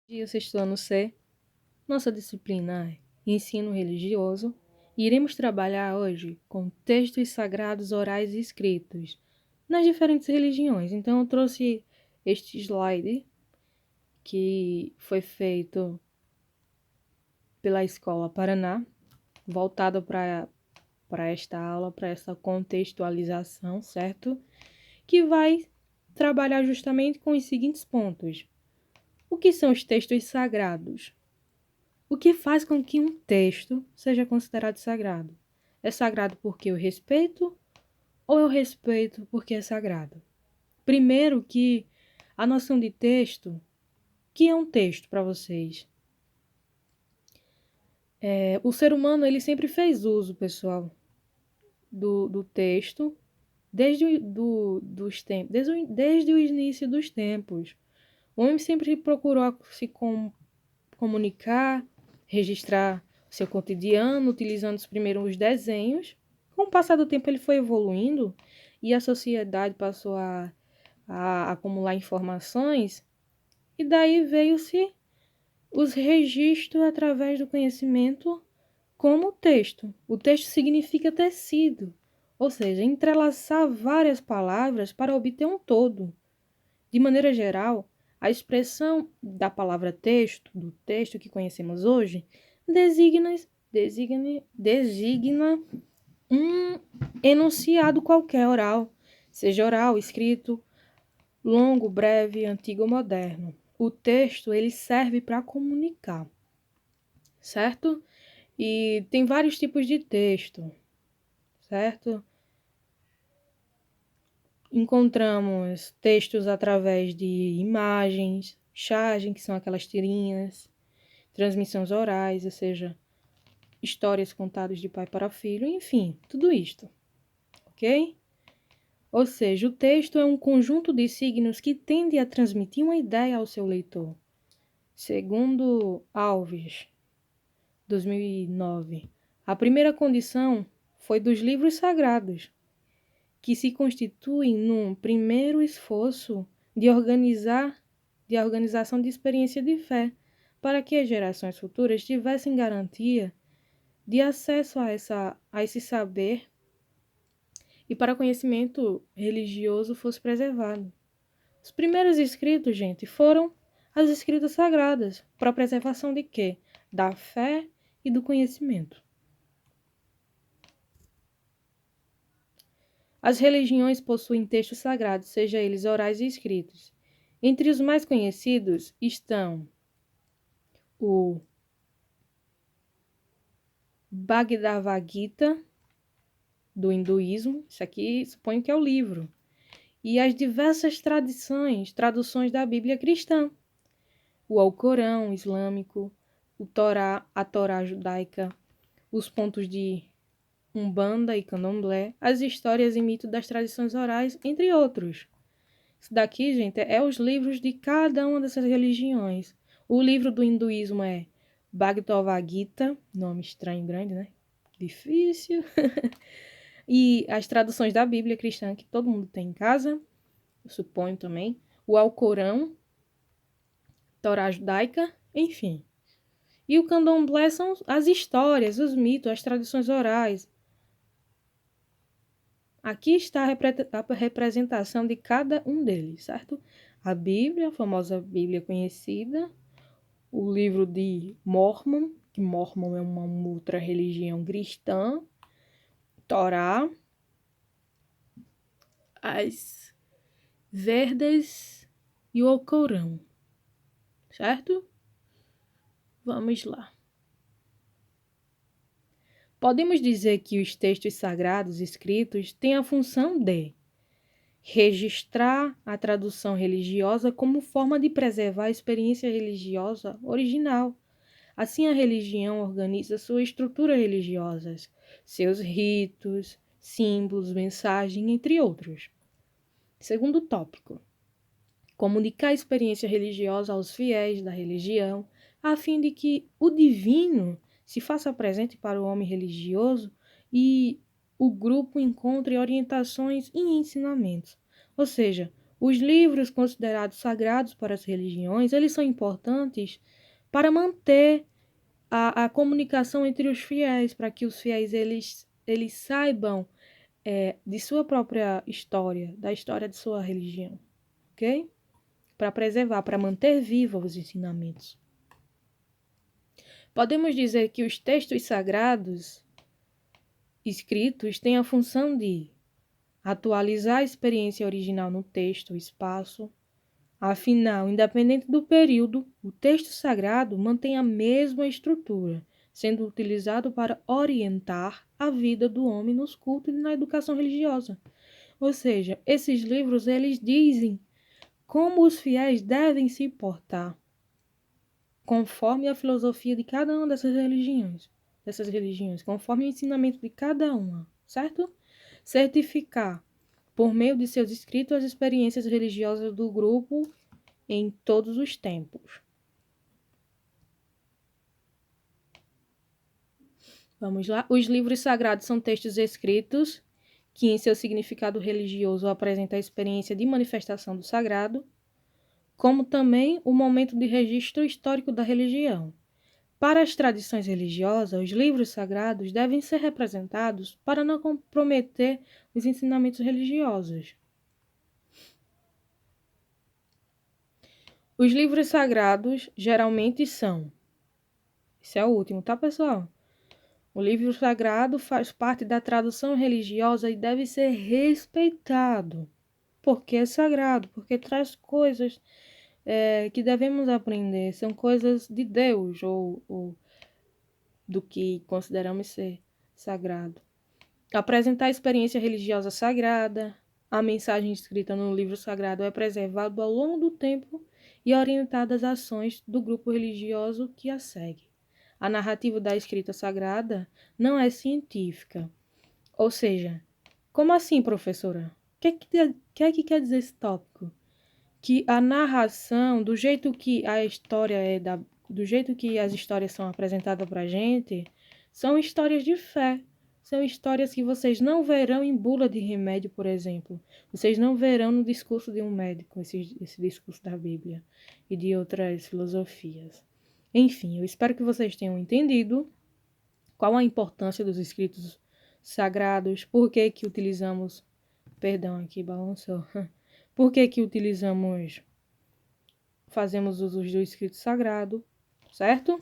Dia sexto ano C, nossa disciplina é Ensino Religioso e iremos trabalhar hoje com textos sagrados orais e escritos nas diferentes religiões. Então eu trouxe este slide que foi feito pela Escola Paraná, voltado para esta aula, para essa contextualização, certo? Que vai trabalhar justamente com os seguintes pontos. O que são os textos sagrados? O que faz com que um texto seja considerado sagrado? É sagrado porque eu respeito ou eu respeito porque é sagrado? Primeiro que a noção de texto, o que é um texto para vocês? O ser humano ele sempre fez uso, pessoal, do texto desde o início dos tempos. O homem sempre procurou se comunicar, registrar seu cotidiano, utilizando os primeiros desenhos. Com o passar do tempo, ele foi evoluindo e a sociedade passou a acumular informações, e daí veio-se os registros através do conhecimento como texto. O texto significa tecido, ou seja, entrelaçar várias palavras para obter um todo. De maneira geral, a expressão da palavra texto, do texto que conhecemos hoje, designa um enunciado qualquer oral, seja oral, escrito, longo, breve, antigo ou moderno. O texto ele serve para comunicar, certo? E tem vários tipos de texto, certo? Encontramos textos através de imagens, chargem, que são aquelas tirinhas, transmissões orais, ou seja, histórias contadas de pai para filho, enfim, tudo isto, ok? Ou seja, o texto é um conjunto de signos que tende a transmitir uma ideia ao seu leitor. Segundo Alves, 2009, a primeira condição foi dos livros sagrados, que se constituem num primeiro esforço de organização de experiência de fé, para que as gerações futuras tivessem garantia de acesso a esse saber e para o conhecimento religioso fosse preservado. Os primeiros escritos, gente, foram as escritas sagradas, para a preservação de quê? Da fé e do conhecimento. As religiões possuem textos sagrados, seja eles orais e escritos. Entre os mais conhecidos estão o Bhagavad Gita, do hinduísmo, isso aqui suponho que é o livro, e as diversas traduções da Bíblia cristã, o Alcorão islâmico, a Torá judaica, os pontos de Umbanda e Candomblé, as histórias e mitos das tradições orais, entre outros. Isso daqui, gente, é os livros de cada uma dessas religiões. O livro do hinduísmo é Bhagavad Gita, nome estranho, grande, né? Difícil. E as traduções da Bíblia cristã, que todo mundo tem em casa, eu suponho também. O Alcorão, Torá judaica, enfim. E o Candomblé são as histórias, os mitos, as tradições orais. Aqui está a representação de cada um deles, certo? A Bíblia, a famosa Bíblia conhecida, o livro de Mormon, que Mormon é uma outra religião cristã, Torá, as Vedas e o Alcorão, certo? Vamos lá. Podemos dizer que os textos sagrados escritos têm a função de registrar a tradução religiosa como forma de preservar a experiência religiosa original. Assim, a religião organiza suas estruturas religiosas, seus ritos, símbolos, mensagem, entre outros. Segundo tópico, comunicar a experiência religiosa aos fiéis da religião, a fim de que o divino se faça presente para o homem religioso e o grupo encontre orientações e ensinamentos. Ou seja, Os livros considerados sagrados para as religiões, eles são importantes para manter a comunicação entre os fiéis, para que os fiéis eles saibam de sua própria história, da história de sua religião, ok? Para preservar, para manter vivos os ensinamentos. Podemos dizer que os textos sagrados escritos têm a função de atualizar a experiência original no texto, o espaço. Afinal, independente do período, o texto sagrado mantém a mesma estrutura, sendo utilizado para orientar a vida do homem nos cultos e na educação religiosa. Ou seja, esses livros eles dizem como os fiéis devem se portar, conforme a filosofia de cada uma dessas religiões, conforme o ensinamento de cada uma, certo? Certificar, por meio de seus escritos, as experiências religiosas do grupo em todos os tempos. Vamos lá. Os livros sagrados são textos escritos que, em seu significado religioso, apresentam a experiência de manifestação do sagrado, como também o momento de registro histórico da religião. Para as tradições religiosas, os livros sagrados devem ser representados para não comprometer os ensinamentos religiosos. Os livros sagrados geralmente são... Esse é o último, tá, pessoal? O livro sagrado faz parte da tradição religiosa e deve ser respeitado, porque é sagrado, porque traz coisas que devemos aprender, são coisas de Deus ou do que consideramos ser sagrado. Apresentar a experiência religiosa sagrada, a mensagem escrita no livro sagrado é preservada ao longo do tempo e orientada às ações do grupo religioso que a segue. A narrativa da escrita sagrada não é científica. Ou seja, como assim, professora? O que é que quer dizer esse tópico? Que a narração, do jeito que a história do jeito que as histórias são apresentadas para a gente, são histórias de fé. São histórias que vocês não verão em bula de remédio, por exemplo. Vocês não verão no discurso de um médico, esse discurso da Bíblia e de outras filosofias. Enfim, eu espero que vocês tenham entendido qual a importância dos escritos sagrados, por que que utilizamos... Perdão, aqui balançou. Por que que fazemos uso do escrito sagrado, certo?